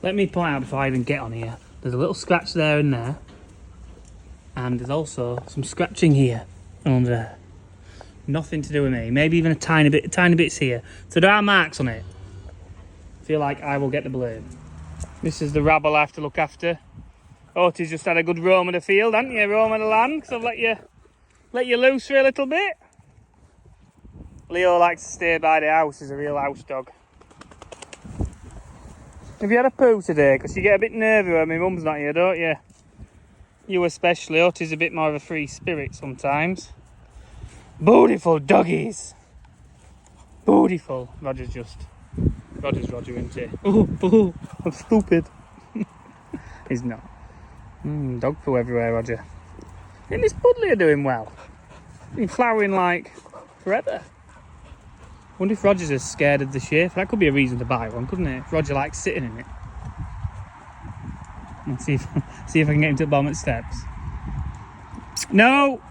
let me point out before I even get on here, there's a little scratch there and there. And there's also some scratching here and under there. Nothing to do with me. Maybe even a tiny bits here. So there are marks on it. I feel like I will get the blame. This is the rabble I have to look after. Otis just had a good roam of the field, hadn't you? Roam of the land, because I've let you loose for a little bit. Leo likes to stay by the house. He's a real house dog. Have you had a poo today? Because you get a bit nervy when my mum's not here, don't you? You especially. Otis is a bit more of a free spirit sometimes. Beautiful doggies. Beautiful. Roger, isn't he? Oh, I'm stupid. He's not. Dog poo everywhere, Roger. And this Budley are doing well. Been flowering like forever. Wonder if Roger's as scared of the sheaf. That could be a reason to buy one, couldn't it? If Roger likes sitting in it. Let's see if I can get him to the bottom of the steps. No!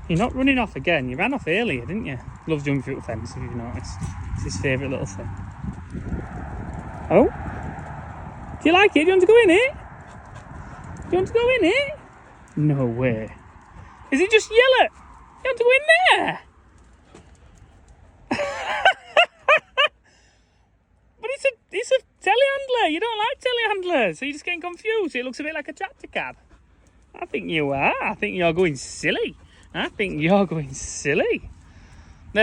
You're not running off again. You ran off earlier, didn't you? Loves jumping through the fence, if you've noticed. It's his favourite little thing. Oh? Do you like it? Do you want to go in it? Do you want to go in it? No way. Is it just yellow? You want to go in there? But it's a telehandler. You don't like telehandlers, so you're just getting confused. It looks a bit like a tractor cab. I think you are. I think you're going silly. There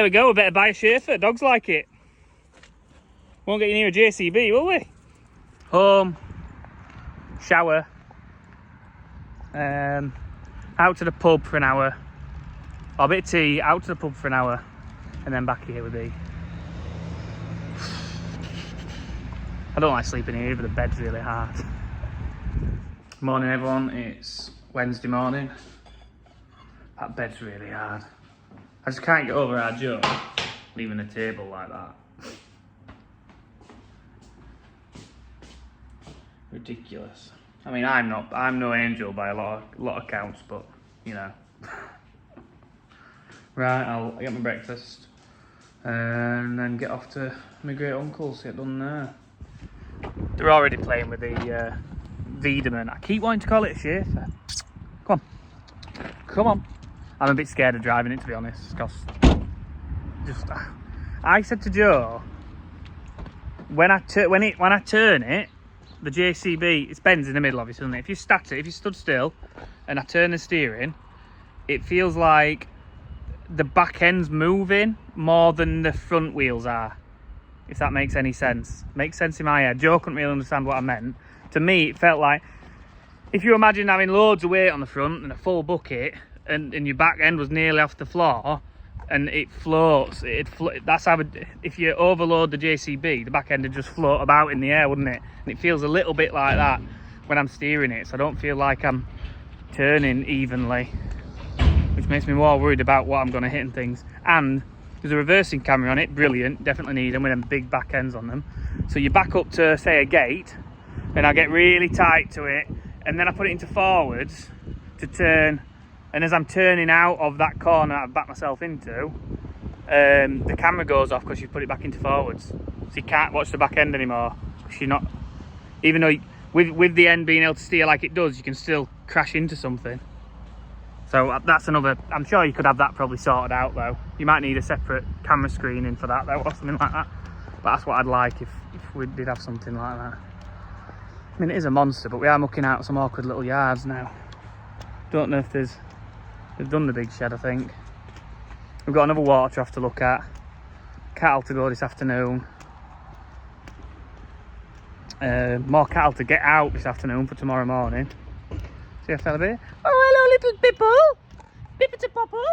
we go. We better buy a Schaefer. Dogs like it. Won't get you near a JCB, will we? Home. Shower. Out to the pub for an hour. Or a bit of tea. Out to the pub for an hour. And then back here with me. I don't like sleeping here, but the bed's really hard. Morning, everyone. It's Wednesday morning. That bed's really hard. I just can't get over our Joe leaving the table like that. Ridiculous. I mean, I'm no angel by a lot of counts, but you know. Right, I'll get my breakfast and then get off to my great uncle's, get done there. They're already playing with the Weidemann. I keep wanting to call it a Schaefer. Come on. I'm a bit scared of driving it, to be honest, because I said to Joe, when I turn it, the JCB, it bends in the middle, obviously, doesn't it? If you stood still and I turn the steering, it feels like the back end's moving more than the front wheels are. If that makes any sense. Makes sense in my head. Joe couldn't really understand what I meant. To me, it felt like, if you imagine having loads of weight on the front and a full bucket, and your back end was nearly off the floor, and it floats. That's how if you overload the JCB, the back end would just float about in the air, wouldn't it? And it feels a little bit like that when I'm steering it, so I don't feel like I'm turning evenly, which makes me more worried about what I'm going to hit and things. And there's a reversing camera on it, brilliant, definitely need them with them big back ends on them. So you back up to, say, a gate, and I get really tight to it, and then I put it into forwards to turn. And as I'm turning out of that corner I've backed myself into, the camera goes off because you put it back into forwards. So you can't watch the back end anymore. You're not, even though with the end being able to steer like it does, you can still crash into something. So that's another, I'm sure you could have that probably sorted out though. You might need a separate camera screening for that though, or something like that. But that's what I'd like if we did have something like that. I mean, it is a monster, but we are mucking out some awkward little yards now. Don't know if they've done the big shed, I think. We've got another water trough to look at. Cattle to go this afternoon. More cattle to get out this afternoon for tomorrow morning. See a fella there? Oh, hello, little Pipple. Pippity Popple.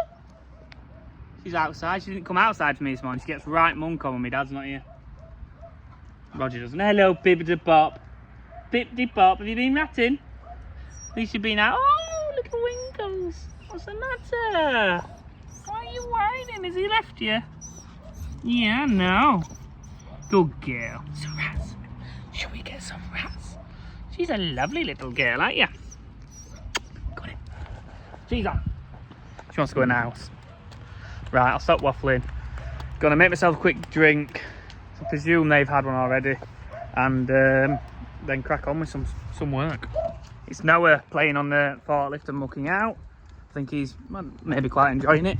She's outside. She didn't come outside for me this morning. She gets right monk on when my dad's not here. Roger doesn't. Hello, Pippity Pop. Pippity Pop, have you been ratting? At least you've been out. Oh, little Winkles. What's the matter? Why are you whining? Has he left you? Yeah, no. Good girl. Some rats. Shall we get some rats? She's a lovely little girl, ain't you? Got it. She's on. She wants to go in the house. Right, I'll stop waffling. Gonna make myself a quick drink. I presume they've had one already. and then crack on with some work. It's Noah playing on the forklift and mucking out. I think he's maybe quite enjoying it.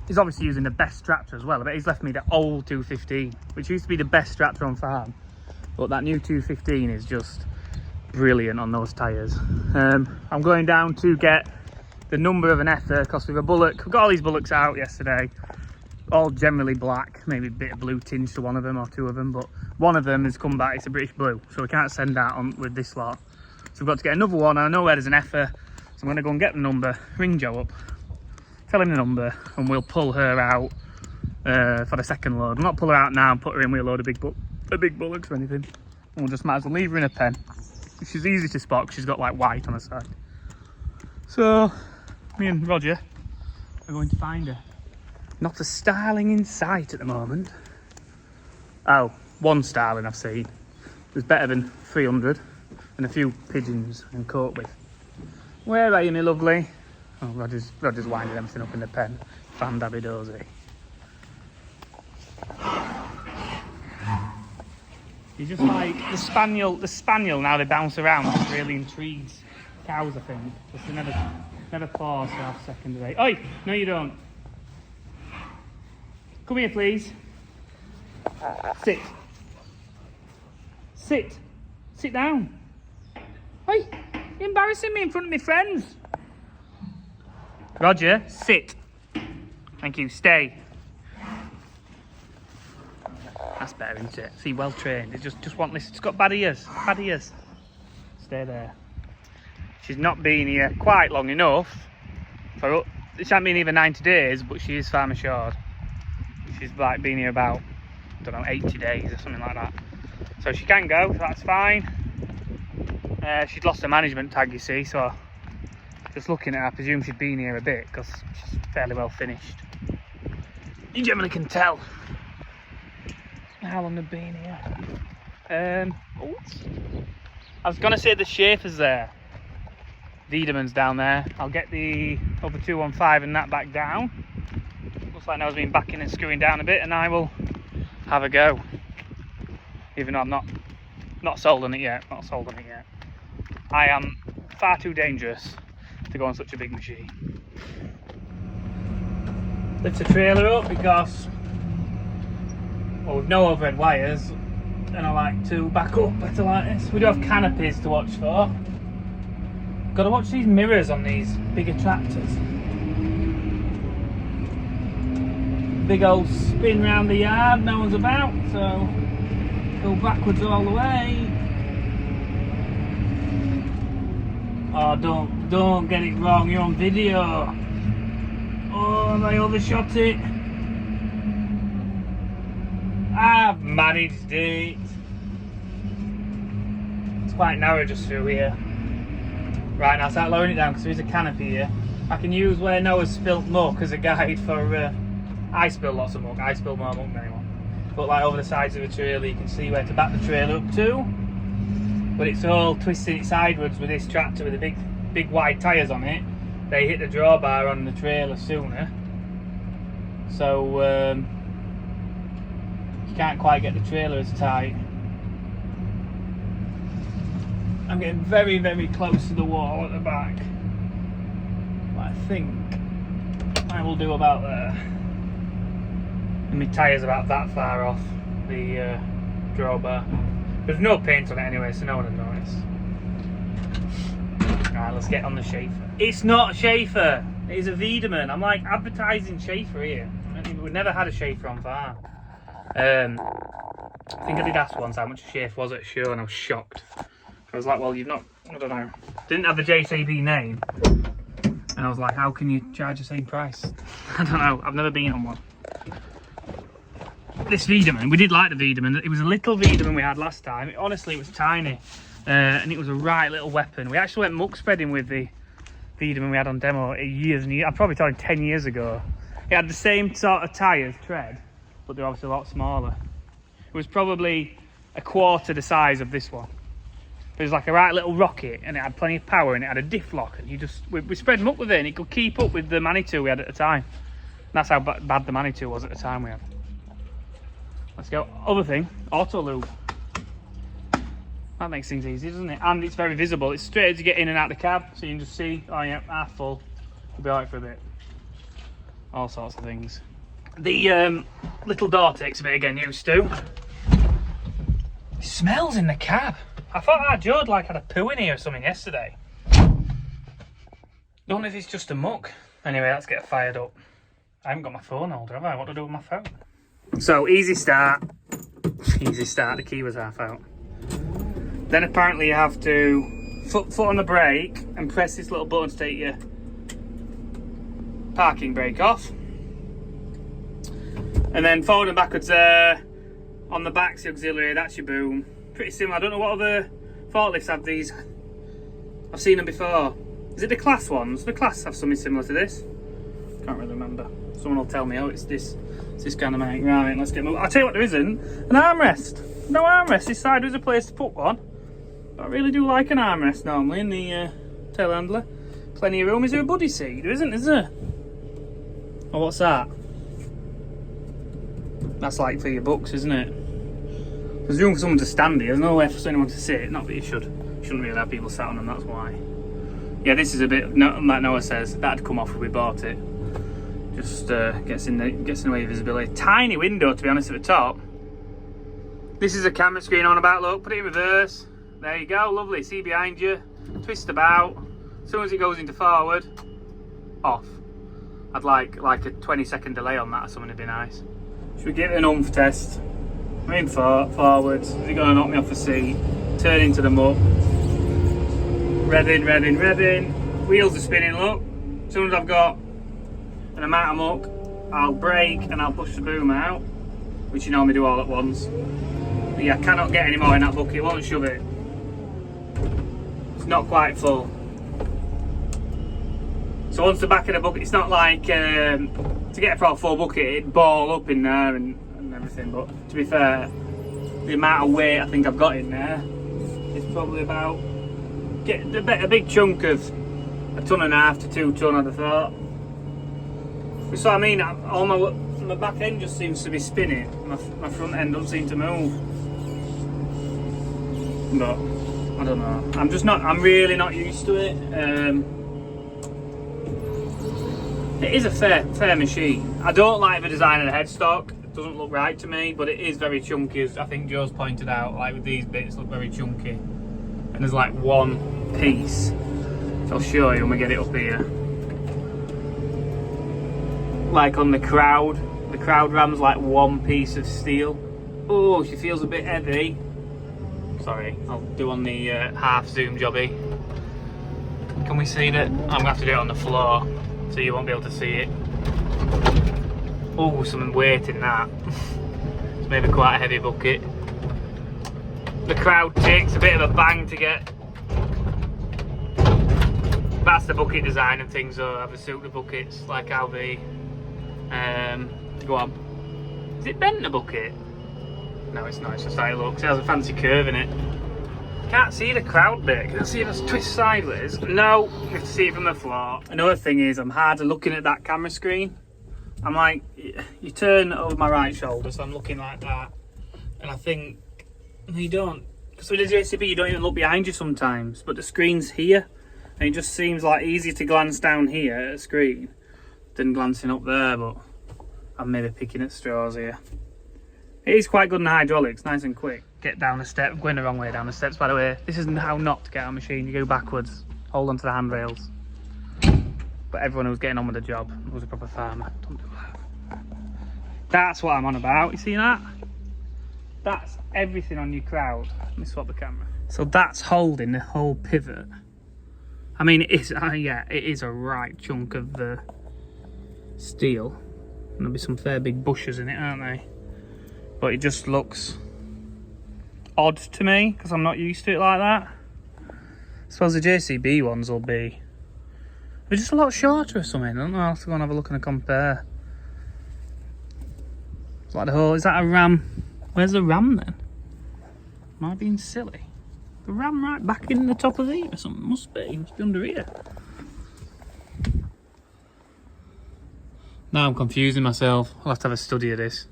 He's obviously using the best tractor as well. I bet he's left me the old 215, which used to be the best tractor on farm. But that new 215 is just brilliant on those tyres. I'm going down to get the number of an heifer, because with a bullock, we got all these bullocks out yesterday, all generally black, maybe a bit of blue tinge to one of them or two of them, but one of them has come back, it's a British blue, so we can't send that on with this lot. So we've got to get another one, and I know where there's an heifer, so I'm going to go and get the number, ring Joe up, tell him the number, and we'll pull her out for the second load. We'll not pull her out now and put her in with a load of big bullocks or anything. And we'll just might as well leave her in a pen. She's easy to spot because she's got like white on her side. So me and Roger are going to find her. Not a starling in sight at the moment. Oh, one starling I've seen. It was better than 300 and a few pigeons and cope with. Where are you, my lovely? Oh, Roger's winding everything up in the pen. Fan dabby dozy. You're just like the spaniel now they bounce around, just really intrigues cows, I think. Just they never pause for half a second, do they? Oi! No you don't. Come here please. Sit. Sit. Sit down. Oi! You're embarrassing me in front of my friends. Roger, sit. Thank you, stay. That's better, isn't it? See, well trained. It just won't listen. It's got bad ears. Bad ears. Stay there. She's not been here quite long enough. She hasn't been even 90 days, but she is farm assured. She's like been here about, I don't know, 80 days or something like that. So she can go, so that's fine. She'd lost her management tag, you see, so just looking at her, I presume she'd been here a bit because she's fairly well finished. You generally can tell how long they've been here. I was gonna say the Schaefer's there. Weidemann's down there. I'll get the other 215 and that back down. Looks like Noah's been backing and screwing down a bit, and I will have a go. Even though I'm not sold on it yet. Not sold on it yet. I am far too dangerous to go on such a big machine. Lift the trailer up because, well, with no overhead wires, and I like to back up better like this. We do have canopies to watch for. Got to watch these mirrors on these bigger tractors. Big old spin round the yard, no one's about, so go backwards all the way. Oh, don't get it wrong, you're on video. Oh, have I overshot it? I've managed it. It's quite narrow just through here. Right, now start lowering it down because there is a canopy here. I can use where Noah's spilt muck as a guide for, I spill lots of muck, I spill more muck than anyone. But like over the sides of the trailer you can see where to back the trailer up to. But it's all twisting it sideways with this tractor with the big wide tyres on it. They hit the drawbar on the trailer sooner. So you can't quite get the trailer as tight. I'm getting very, very close to the wall at the back. But I think I will do about there. And my tyre's about that far off the drawbar. There's no paint on it anyway, so no one will notice. Alright, let's get on the Schaefer. It's not a Schaefer! It is a Weidemann. I'm like advertising Schaefer here. We've never had a Schaefer on farm. I think I did ask once how much a Schaefer was at a show and I was shocked. I was like, well, you've not, I don't know, didn't have the JCB name. And I was like, how can you charge the same price? I don't know, I've never been on one. This Weidemann, we did like the Weidemann. It was a little Weidemann we had last time. Honestly, it was tiny. And it was a right little weapon. We actually went muck spreading with the Weidemann we had on demo years and years. I'm probably talking 10 years ago. It had the same sort of tyres, tread, but they're obviously a lot smaller. It was probably a quarter the size of this one. It was like a right little rocket, and it had plenty of power, and it had a diff lock, and we spread muck with it, and it could keep up with the Manitou we had at the time. And that's how bad the Manitou was at the time we had. Let's go. Other thing, auto lube. That makes things easy, doesn't it? And it's very visible. It's straight as you get in and out of the cab, so you can just see, oh yeah, half full. We'll be alright for a bit. All sorts of things. The little door takes a bit of getting used to. It smells in the cab. I thought our Joe like had a poo in here or something yesterday. Don't know if it's just a muck. Anyway, let's get fired up. I haven't got my phone holder, have I? What do I do with my phone? So, easy start. Easy start, the key was half out. Then apparently you have to foot on the brake and press this little button to take your parking brake off. And then forward and backwards on the back's the auxiliary, that's your boom. Pretty similar. I don't know what other forklifts have these. I've seen them before. Is it the Class ones? The Class have something similar to this. Can't really remember. Someone will tell me, oh, it's this kind of mic. Right, let's get moving. I'll tell you what there isn't. An armrest. No armrest. This side was a place to put one. But I really do like an armrest normally in the telehandler. Plenty of room. Is there a buddy seat? There isn't, is there? Oh, what's that? That's like for your books, isn't it? There's room for someone to stand here. There's nowhere for anyone to sit. Not that you shouldn't really have people sat on them, that's why. Yeah, this is a bit, like Noah says, that'd come off if we bought it. Just gets in the way of visibility. Tiny window, to be honest, at the top. This is a camera screen on about, look, put it in reverse. There you go, lovely, see behind you. Twist about. As soon as it goes into forward, off. I'd like a 20-second delay on that or something, it'd be nice. Should we give it an oomph test? I'm in forwards. Is it going to knock me off the seat? Turn into the muck. Revving. Wheels are spinning, look. As soon as I've got an amount of muck, I'll brake and I'll push the boom out, which you normally do all at once. But yeah, I cannot get any more in that bucket, it won't shove it. It's not quite full. So once the back of the bucket, it's not like, to get a full bucket, it'd ball up in there and everything, but to be fair, the amount of weight I think I've got in there is probably about, a big chunk of 1.5 to 2 ton, I'd have thought. So I mean, all my back end just seems to be spinning. My front end doesn't seem to move. But I don't know. I'm really not used to it. It is a fair machine. I don't like the design of the headstock. It doesn't look right to me, but it is very chunky, as I think Joe's pointed out. Like with these bits, look very chunky. And there's like one piece. So I'll show you when we get it up here. Like on the crowd ram's like one piece of steel. Oh, she feels a bit heavy. Sorry, I'll do on the half zoom jobby. Can we see that? I'm gonna have to do it on the floor, so you won't be able to see it. Oh, some weight in that. It's maybe quite a heavy bucket. The crowd takes a bit of a bang to get. That's the bucket design and things, though. Have a suit the buckets like how they go on. Is it bent, the bucket? No, it's not. It's just how it looks. It has a fancy curve in it. Can't see the crowd bit. Can I see if I twist sideways? No, you have to see it from the floor. Another thing is, I'm harder looking at that camera screen. I'm like, you turn over my right shoulder, so I'm looking like that, and I think, no, you don't. Because with the JCB, you don't even look behind you sometimes, but the screen's here, and it just seems like easier to glance down here at a screen than glancing up there, but I'm maybe picking at straws here. It is quite good in hydraulics, nice and quick. Get down the step, I'm going the wrong way down the steps, by the way. This isn't how not to get on a machine, you go backwards, hold onto the handrails. But everyone who's getting on with the job was a proper farmer. Don't do that. That's what I'm on about, you see that? That's everything on your crowd. Let me swap the camera. So that's holding the whole pivot. I mean, it is, yeah, it is a right chunk of the steel. And there'll be some fair big bushes in it, aren't they? But it just looks odd to me because I'm not used to it like that. I suppose the JCB ones will be, they're just a lot shorter or something. I don't know. I'll have to go and have a look and compare. It's like the whole, is that a ram? Where's the ram then? Am I being silly? The ram right back in the top of here or something? Must be under here. Now I'm confusing myself. I'll have to have a study of this.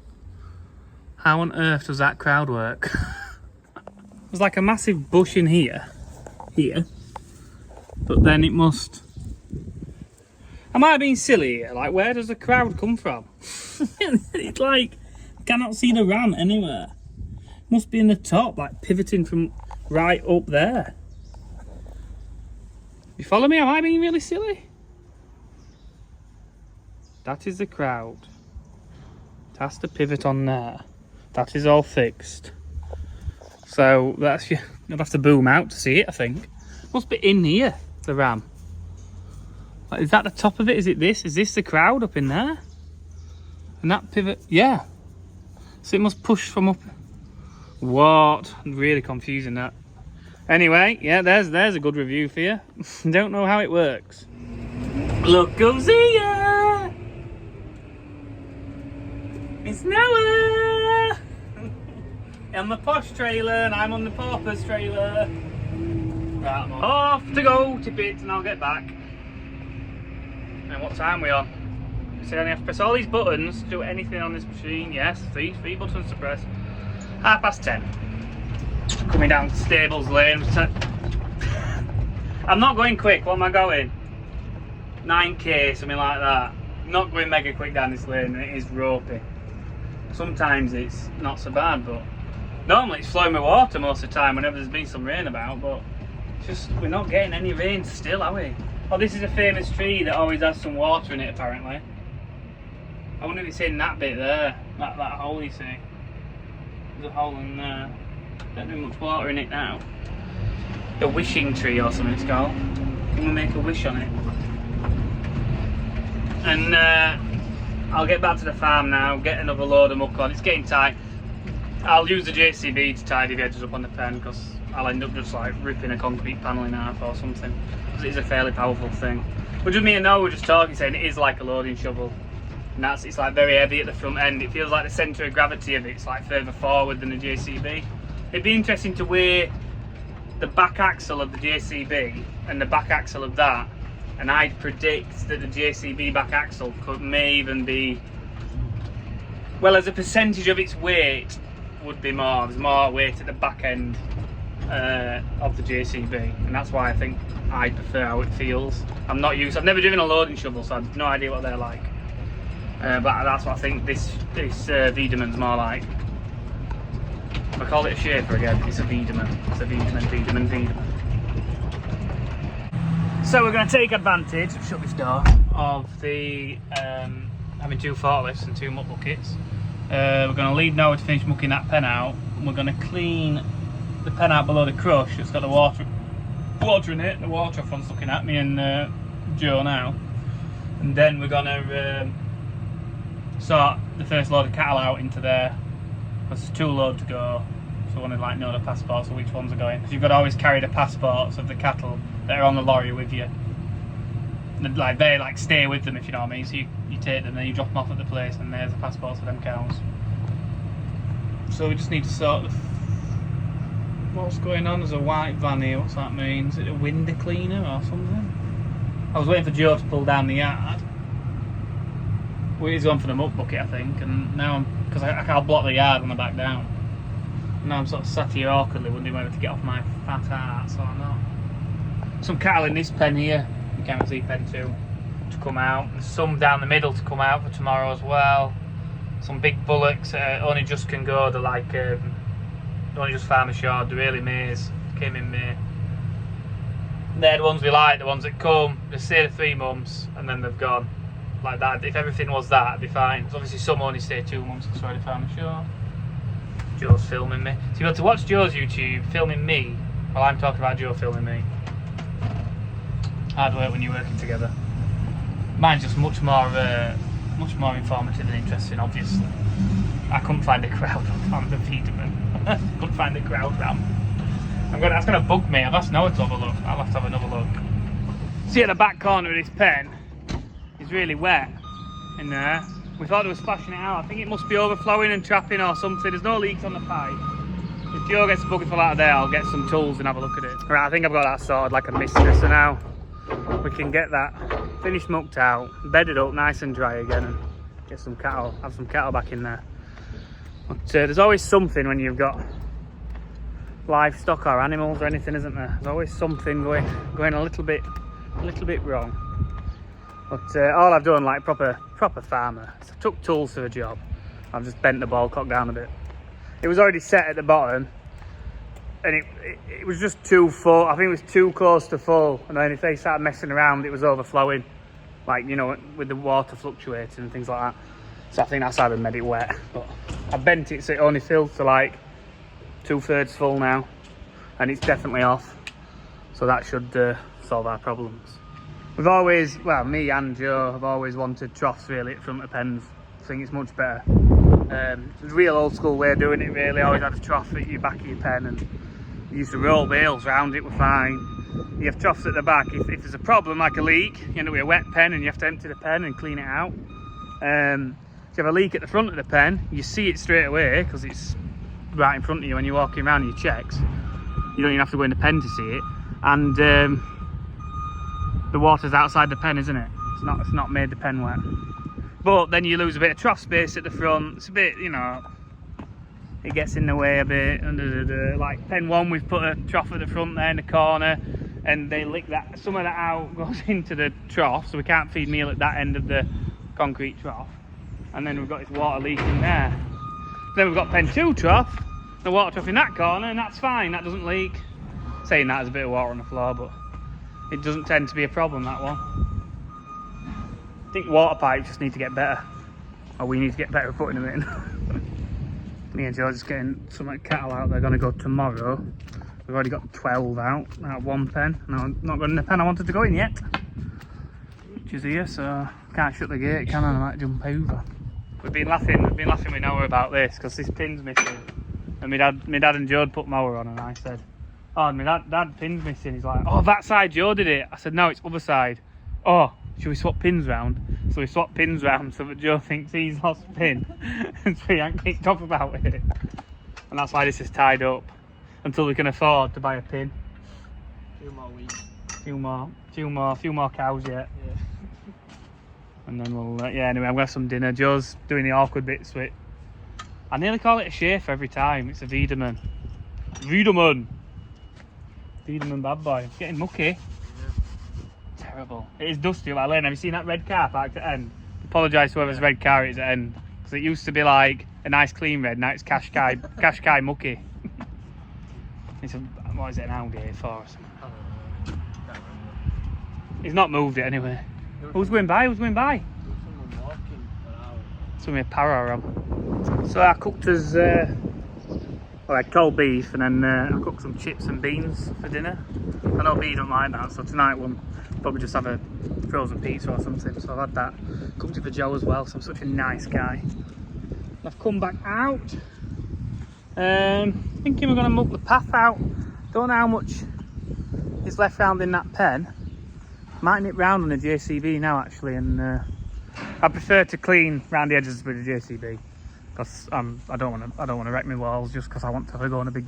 How on earth does that crowd work? There's like a massive bush in here, but then it must. I might have been silly here. Like, where does the crowd come from? It's like I cannot see the ram anywhere. Must be in the top, like pivoting from right up there. You follow me? Am I being really silly? That is the crowd. It has to pivot on there. That is all fixed. So that's you. You'll have to boom out to see it, I think. Must be in here, the ram. Like, is that the top of it? Is it this? Is this the crowd up in there? And that pivot, yeah. So it must push from up. What? Really confusing that. Anyway, yeah, there's a good review for you. Don't know how it works. Look who's here! It's Noah! On the posh trailer and I'm on the paupers trailer. Right, I'm off to go tip it and I'll get back. And what time are we on? So I only have to press all these buttons to do anything on this machine. Yes, three buttons to press. 10:30. Coming down to Stables Lane. I'm not going quick. What am I going? 9k, something like that. I'm not going mega quick down this lane. It is ropey. Sometimes it's not so bad, but normally it's flowing with water most of the time whenever there's been some rain about, but just we're not getting any rain still, are we? Oh, this is a famous tree that always has some water in it, apparently. I wonder if it's in that bit there, that hole you see. There's a hole in there. Don't have much water in it now. A wishing tree or something it's called. Can we make a wish on it? And I'll get back to the farm now, get another load of muck on. It's getting tight. I'll use the JCB to tidy the edges up on the pen because I'll end up just like ripping a concrete panel in half or something. Because it is a fairly powerful thing. But just me and Noah were just talking, saying it is like a loading shovel. And it's like very heavy at the front end. It feels like the centre of gravity of it's like further forward than the JCB. It'd be interesting to weigh the back axle of the JCB and the back axle of that, and I'd predict that the JCB back axle may even be, well, as a percentage of its weight would be more. There's more weight at the back end of the JCB, and that's why I think I prefer how it feels. I've never driven a loading shovel, so I've no idea what they're like. But that's what I think this Weidemann's more like. If I call it a Schaefer again, it's a Weidemann. It's a Weidemann. So we're going to take advantage, shut this door, of the having 2 forklifts and 2 muck buckets. We're going to leave Noah to finish mucking that pen out, and we're going to clean the pen out below the crush. It's got the water in it. The water off one's looking at me and Joe now. And then we're going to sort the first load of cattle out into there. There's 2 loads to go, so I want to like know the passports of which ones are going, because you've got to always carry the passports of the cattle that are on the lorry with you. And like they like stay with them, if you know what I mean. So you take them, then you drop them off at the place, and there's the passports for them cows. So we just need to sort of what's going on. There's a white van here. What's that mean? Is it a window cleaner or something? I was waiting for Joe to pull down the yard. Well, he's gone for the muck bucket, I think, and now because I can't block the yard on the back down. Now I'm sort of sat here awkwardly wondering whether to get off my fat ass or not. Some cattle in this pen here, you can't see pen 2, to come out. There's some down the middle to come out for tomorrow as well. Some big bullocks only just can go. They're like only just farm ashore. They're really maize. Came in May. They're the ones we like. The ones that come. They stay 3 months and then they've gone. Like that. If everything was that, it'd be fine. So obviously some only stay 2 months because they're farm ashore. Joe's filming me. So you'll have to watch Joe's YouTube filming me while I'm talking about Joe filming me. Hard work when you're working together. Mine's just much more informative and interesting, obviously. I couldn't find a crowd on the Weidemann. Couldn't find a crowd ram. That's going to bug me. I've asked Noah to have a look. I'll have to have another look. See, at the back corner of this pen is really wet in there. We thought it was splashing it out. I think it must be overflowing and trapping or something. There's no leaks on the pipe. If Joe gets a bucketful out of there, I'll get some tools and have a look at it. Right, I think I've got that sorted like a mister. So now we can get that finished mucked out, bedded up nice and dry again, and get some cattle, have some cattle back in there. But there's always something when you've got livestock or animals or anything, isn't there? There's always something going a little bit wrong. But all I've done, like proper farmer, so I took tools for the job. I've just bent the ball cock down a bit. It was already set at the bottom, and it was just too full. I think it was too close to full, and then if they started messing around, it was overflowing, like, you know, with the water fluctuating and things like that. So I think that's how they made it wet. But I bent it so it only fills to like 2/3 full now, and it's definitely off. So that should solve our problems. We've always, well, me and Joe have always wanted troughs really at front of pens. I think it's much better. It's a real old school way of doing it really. Always had a trough at your back of your pen, and you used to roll bales round it, were fine. You have troughs at the back. If there's a problem like a leak, you end up with a wet pen and you have to empty the pen and clean it out. If you have a leak at the front of the pen, you see it straight away because it's right in front of you when you're walking around your checks. You don't even have to go in the pen to see it. And the water's outside the pen, isn't it? It's not made the pen wet. But then you lose a bit of trough space at the front. It's a bit, you know, it gets in the way a bit. Like pen 1, we've put a trough at the front there in the corner, and they lick that, some of that out goes into the trough, so we can't feed meal at that end of the concrete trough. And then we've got this water leaking there. Then we've got pen 2 trough, the water trough in that corner, and that's fine, that doesn't leak. Saying that, there's a bit of water on the floor, but it doesn't tend to be a problem, that one. I think water pipes just need to get better, or we need to get better at putting them in. Me and George is getting some cattle out. They're going to go tomorrow. We've already got 12 out of 1 pen. No, I'm not got in the pen I wanted to go in yet, which is here, so can't shut the gate, can I? I might jump over. We've been laughing with Noah about this because this pin's missing, and my dad and Joe put mower on, and I said, "Oh, my dad pin's missing." He's like, "Oh, that side Joe did it." I said, "No, it's other side." "Oh, should we swap pins round?" So we swapped pins round so that Joe thinks he's lost a pin, and so he ain't kicked off about it. And that's why this is tied up until we can afford to buy a pin. Few more weeks. Few more cows yet. Yeah. And then we'll, yeah, anyway, I'm going to have some dinner. Joe's doing the awkward bits with it. I nearly call it a chafe every time. It's a Weidemann. Weidemann bad boy. It's getting mucky. Yeah. Terrible. It is dusty up that lane. Have you seen that red car parked at end? Apologise to whoever's red car it is at end. Because it used to be like a nice clean red, now it's Qashqai mucky. It's a, what is it, an Audi A4 or something? He's not moved it anyway. Who's going by? Someone walking around. Some with para on. So I cooked us, well, I had cold beef, and then I cooked some chips and beans for dinner. I know B don't like that, so tonight we'll probably just have a frozen pizza or something. So I've had that. Cooked it for Joe as well, so I'm such a nice guy. And I've come back out. Thinking we're going to muck the path out. Don't know how much is left round in that pen. Might nip round on a JCB now actually, and I prefer to clean round the edges with a JCB because I don't want to wreck my walls just because I want to go on a big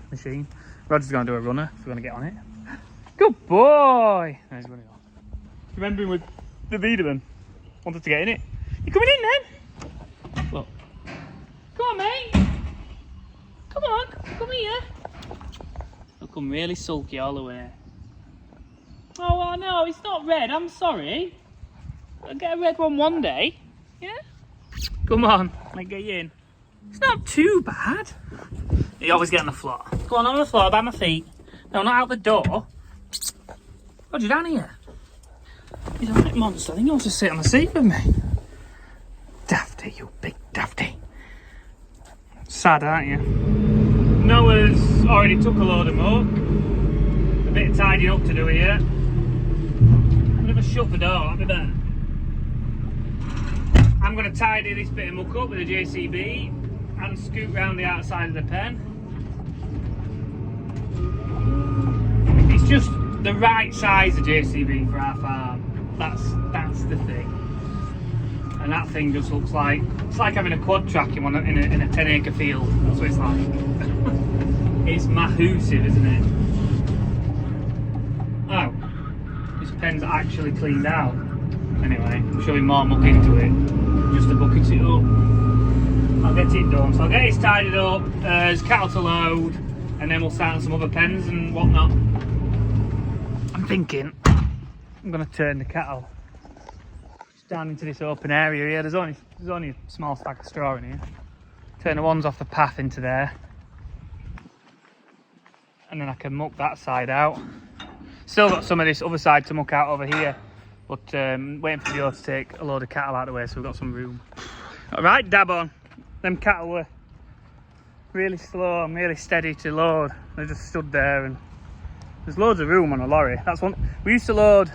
machine. Roger's going to do a runner, so we're going to get on it. Good boy. No, he's going to go. Remember him with the Weidemann? Wanted to get in it. You coming in then? Look. Come on, mate. Come on, come here. I'll come really sulky all the way. Oh, well, no, it's not red. I'm sorry. I'll get a red one day. Yeah? Come on, let me get you in. It's not too bad. You always get on the floor. Go on the floor by my feet. No, not out the door. Roger, down here. He's a right monster. I think he wants to sit on the seat with me. Dafty, you big dafty. Sad, aren't you? Noah's already took a load of muck. A bit of tidying up to do here. I'm going to shut the door, that'll be better. I'm going to tidy this bit of muck up with a JCB and scoot round the outside of the pen. It's just the right size of JCB for our farm. That's the thing. And that thing just looks like, it's like having a quad track in a 10-acre field. That's what it's like. It's massive, isn't it? Oh, this pen's actually cleaned out. Anyway, I'm shoving more muck into it, just to bucket it up. I'll get it done. So I'll get it tidied up, there's cattle to load, and then we'll start on some other pens and whatnot. I'm thinking I'm going to turn the cattle just down into this open area here. There's only a small stack of straw in here. Turn the ones off the path into there, and then I can muck that side out. Still got some of this other side to muck out over here, but waiting for Joe to take a load of cattle out of the way so we've got some room. Alright, dab on. Them cattle were really slow and really steady to load. They just stood there, and there's loads of room on a lorry. That's one. We used to load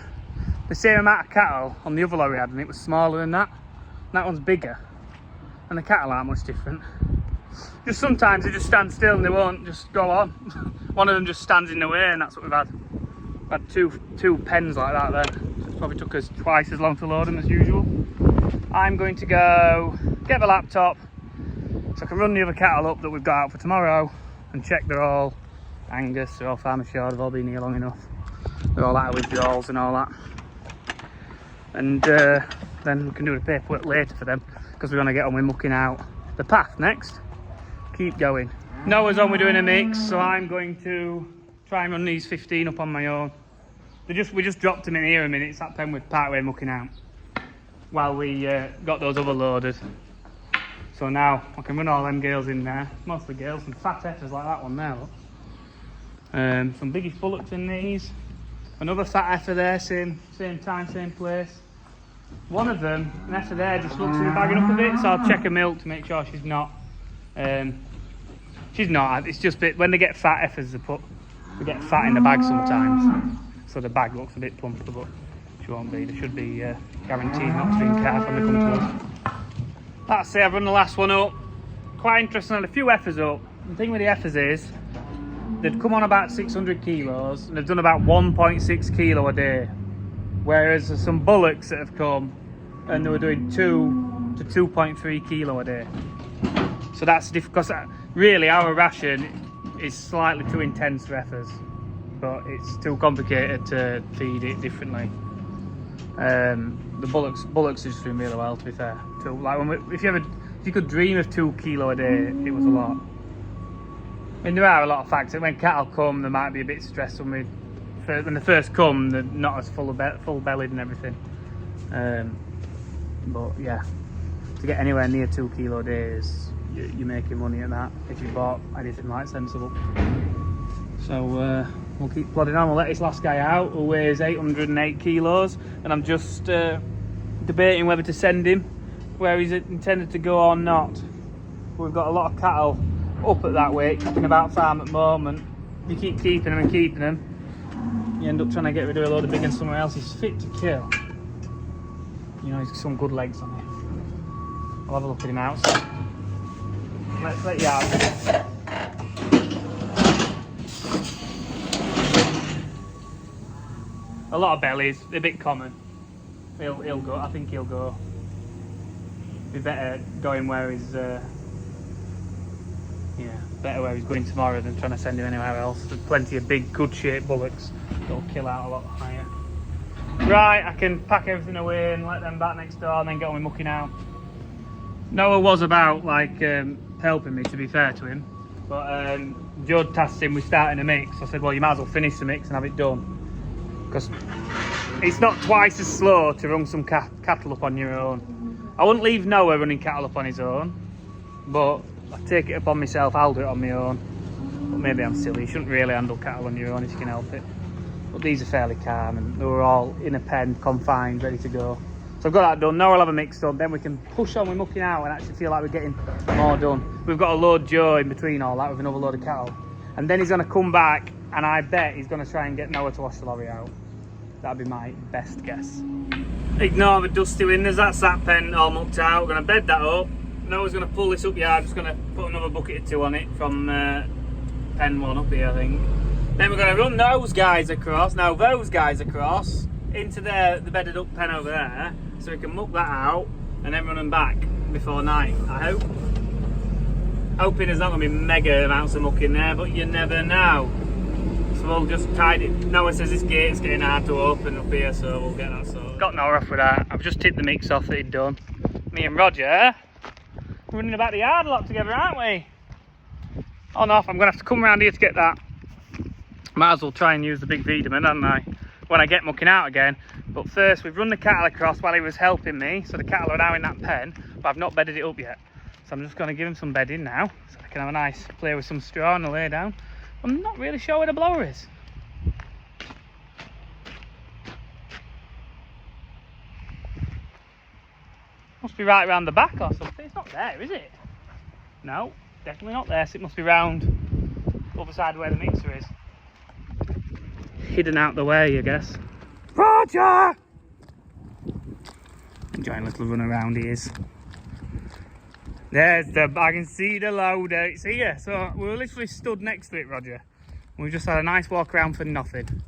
the same amount of cattle on the other lorry I had, and it was smaller than that. And that one's bigger, and the cattle aren't much different. Just sometimes they just stand still and they won't just go on. One of them just stands in the way, and that's what we've had. We've had two pens like that there. So it's probably took us twice as long to load them as usual. I'm going to go get the laptop so I can run the other cattle up that we've got out for tomorrow and check they're all Angus, they're all farm assured, they've all been here long enough. They're all out of withdrawals and all that. And then we can do the paperwork later for them, because we're going to get on with mucking out the path next. Keep going. Noah's on, we're doing a mix, so I'm going to try and run these 15 up on my own. We just dropped them in here a minute. It's that pen with partway mucking out while we got those other loaded. So now I can run all them gales in there, mostly gales, some fat heifers like that one there, look. Some biggish bullocks in these, another fat heifer there, same time, same place. One of them, an heifer there, just looks to be bagging up a bit, so I'll check her milk to make sure she's not. She's not. It's just when they get fat heifers, they get fat in the bag sometimes, so the bag looks a bit plumper, but she won't be. There should be guaranteed not to be in calf when they come to us. That's it, I've run the last one up. Quite interesting, and a few heifers up. The thing with the heifers is, they'd come on about 600 kilos, and they've done about 1.6 kilo a day. Whereas there's some bullocks that have come, and they were doing 2 to 2.3 kilo a day. So that's difficult, because really our ration is slightly too intense for heifers, but it's too complicated to feed it differently. The bullocks are just doing really well, to be fair. So, like if you could dream of 2 kilo a day, it was a lot. I mean, there are a lot of factors. When cattle come, they might be a bit stressed when they first come. They're not as full bellied and everything. But yeah, to get anywhere near 2 kilo days, you're making money at that if you bought anything like sensible. So we'll keep plodding on. We'll let this last guy out, who weighs 808 kilos, and I'm just debating whether to send him where he's intended to go or not. We've got a lot of cattle up at that weight, kicking about farm at the moment. If you keep keeping them and keeping them, you end up trying to get rid of a load of big ones somewhere else. He's fit to kill. You know, he's got some good legs on him. I'll have a look at him out. So let's let you out. A lot of bellies, they're a bit common. He'll go, I think he'll go. Be better going where he's, better where he's going tomorrow than trying to send him anywhere else. There's plenty of big, good shaped bullocks that'll kill out a lot higher. Right, I can pack everything away and let them back next door and then get on with mucking out. Noah was about, helping me, to be fair to him. But Joe tasked him with starting a mix. I said, well, you might as well finish the mix and have it done. Because it's not twice as slow to run some cattle up on your own. I wouldn't leave Noah running cattle up on his own, but I take it upon myself, I'll do it on my own. But maybe I'm silly, you shouldn't really handle cattle on your own if you can help it. But these are fairly calm, and they were all in a pen, confined, ready to go. So I've got that done. Now I'll have a mix done, then we can push on with mucking out and actually feel like we're getting more done. We've got to load Joe in between all that with another load of cattle. And then he's going to come back, and I bet he's going to try and get Noah to wash the lorry out. That'd be my best guess. Ignore the dusty windows, that's that pen all mucked out. We're going to bed that up. Noah's going to pull this up here. I'm just going to put another bucket or two on it from pen one up here, I think. Then we're going to run those guys across. Now those guys across into the bedded up pen over there, so we can muck that out and then run them back before night, I hope. Hoping there's not going to be mega amounts of muck in there, but you never know. So we'll just tide it. Noah says this gate's getting hard to open up here, so we'll get that sorted. Got Noah off with that. I've just tipped the mix off that he'd done. Me and Roger running about the yard a lot together, aren't we? on off. I'm going to have to come around here to get that. Might as well try and use the big Weidemann, hadn't I, when I get mucking out again. But first, we've run the cattle across while he was helping me. So the cattle are now in that pen, but I've not bedded it up yet. So I'm just going to give him some bedding now, so I can have a nice play with some straw and a lay down. I'm not really sure where the blower is. Must be right around the back or something. It's not there, is it? No, definitely not there. So it must be round the other side where the mixer is. Hidden out the way, I guess. Roger! Enjoying a little run around he is. There's the, I can see the loader. It's here. So we were literally stood next to it, Roger. We just had a nice walk around for nothing.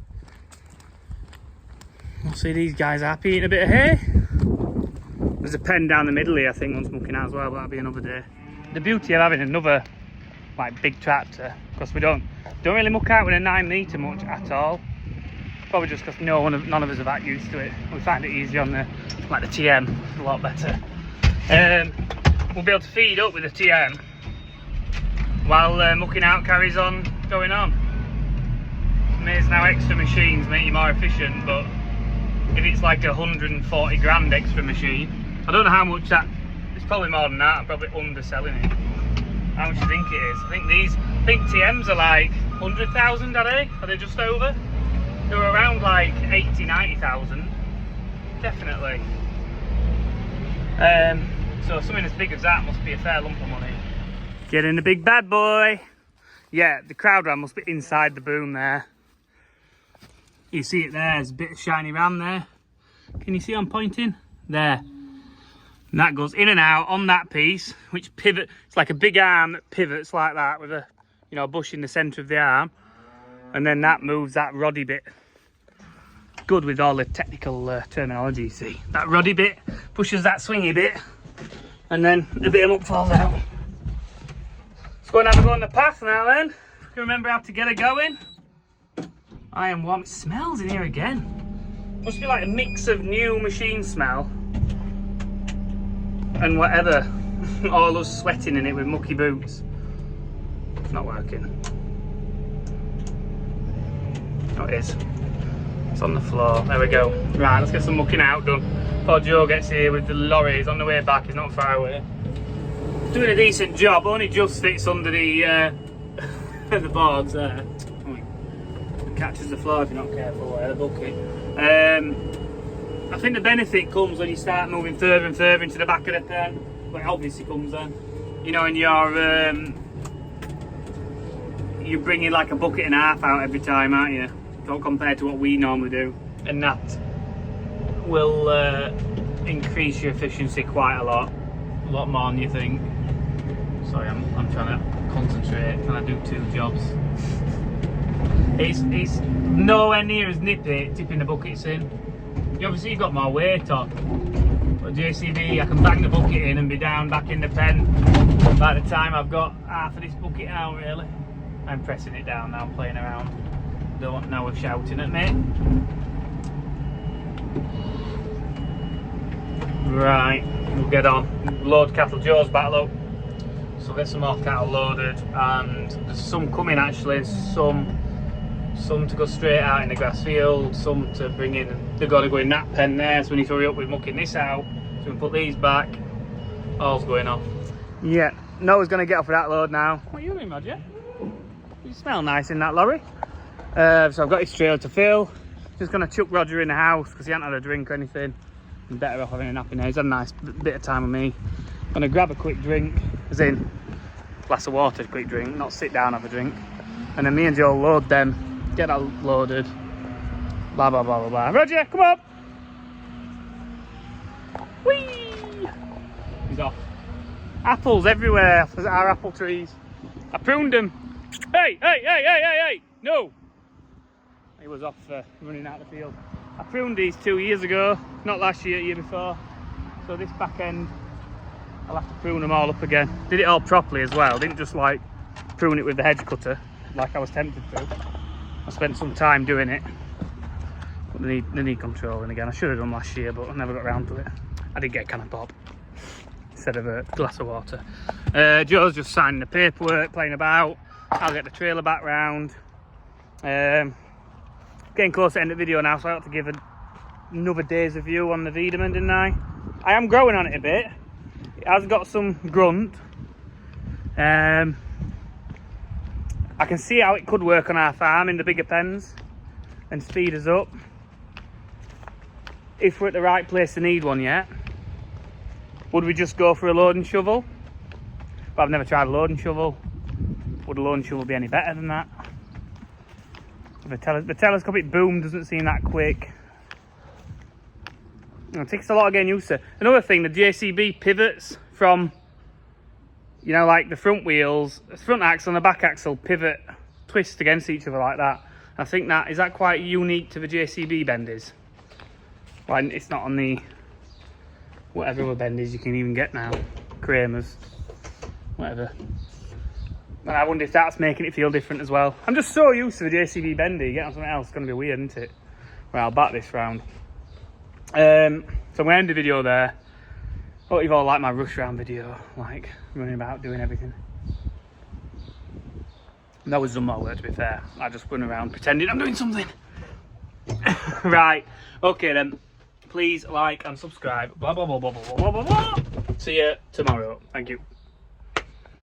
We'll see these guys happy eating a bit of hay. There's a pen down the middle here, I think, one's mucking out as well, but that'll be another day. The beauty of having another like big tractor, because we don't really muck out with a 9 metre much at all. Probably just because none of us are that used to it. We find it easy on the like the TM, a lot better. We'll be able to feed up with the TM while mucking out carries on going on. It's amazing how extra machines make you more efficient, but if it's like 140 grand extra machine, I don't know how much that, it's probably more than that. I'm probably underselling it. How much do you think it is? I think TMs are like 100,000 a day. Are they just over? They were around like 80, 90,000. Definitely. So something as big as that must be a fair lump of money. Get in the big bad boy. Yeah, the crowd ram must be inside the boom there. You see it there, there's a bit of shiny ram there. Can you see I'm pointing? There. And that goes in and out on that piece, which pivot. It's like a big arm that pivots like that with a, you know, bush in the centre of the arm, and then that moves that roddy bit. Good with all the technical terminology. You see that roddy bit pushes that swingy bit, and then the bit of muck falls out. Let's go and have a go on the path now. Then if you remember how to get it going. I am warm. It smells in here again. Must be like a mix of new machine smell and whatever, all us sweating in it with mucky boots. It's not working. Oh, it is. It's on the floor. There we go. Right, let's get some mucking out done before Joe gets here with the lorry. He's on the way back, he's not far away. Doing a decent job, only just fits under the the boards there. Catches the floor if you're not careful with the bucket. I think the benefit comes when you start moving further and further into the back of the pen. Well, it obviously comes then. You know, and you're bringing like a bucket and a half out every time, aren't you? Compared to what we normally do. And that will increase your efficiency quite a lot more than you think. Sorry, I'm trying to concentrate, trying to do 2 jobs. It's nowhere near as nippy tipping the buckets in. Obviously you've got more weight on, but JCB I can bang the bucket in and be down back in the pen by the time I've got half of this bucket out really. I'm pressing it down now, playing around. Don't now we're shouting at me. Right, we'll get on. Load cattle, Joe's battle up. So we'll get some more cattle loaded, and there's some coming actually, some to go straight out in the grass field, some to bring in. They've got to go in that pen there, so we need to hurry up with mucking this out so we can put these back. All's going off. Yeah, Noah's going to get off with that load now. What are you doing, Roger? You smell nice in that lorry. So I've got his trailer to fill. Just going to chuck Roger in the house because he hasn't had a drink or anything. I'm better off having a nap in there. He's had a nice bit of time with me. I'm going to grab a quick drink, as in a glass of water, quick drink, not sit down have a drink. And then me and Joe load them. Get that loaded. Blah, blah, blah, blah, blah. Roger, come up. Whee! He's off. Apples everywhere. There's our apple trees. I pruned them. Hey, hey, hey, hey, hey, hey. No. He was off running out of the field. I pruned these 2 years ago. Not last year, year before. So this back end, I'll have to prune them all up again. Did it all properly as well. Didn't just like prune it with the hedge cutter like I was tempted to. I spent some time doing it, but they need controlling again. I should have done last year, but I never got around to it. I did get a can of pop instead of a glass of water. Joe's just signing the paperwork, playing about. I'll get the trailer back round. Getting close to the end of the video now, so I have to give another day's review on the Weidemann, didn't I? I am growing on it a bit. It has got some grunt. I can see how it could work on our farm in the bigger pens and speed us up. If we're at the right place to need one yet, would we just go for a loading shovel? But I've never tried a loading shovel. Would a loading shovel be any better than that? The telescopic boom doesn't seem that quick. It takes a lot of getting used to. Another thing, the JCB pivots from, you know, like the front wheels, the front axle and the back axle pivot, twist against each other like that. I think that, is that quite unique to the JCB benders? Well, it's not on the, whatever other benders you can even get now. Kramers, whatever. And I wonder if that's making it feel different as well. I'm just so used to the JCB bender, you get on something else, it's going to be weird, isn't it? Well, I'll back this round. So I'm going to end the video there. Hope you've all liked my rush round video, like running about doing everything. That was some more work, to be fair. I just run around pretending I'm doing something. Right, okay then. Please like and subscribe. Blah, blah, blah, blah, blah, blah, blah, blah. See you tomorrow. Thank you.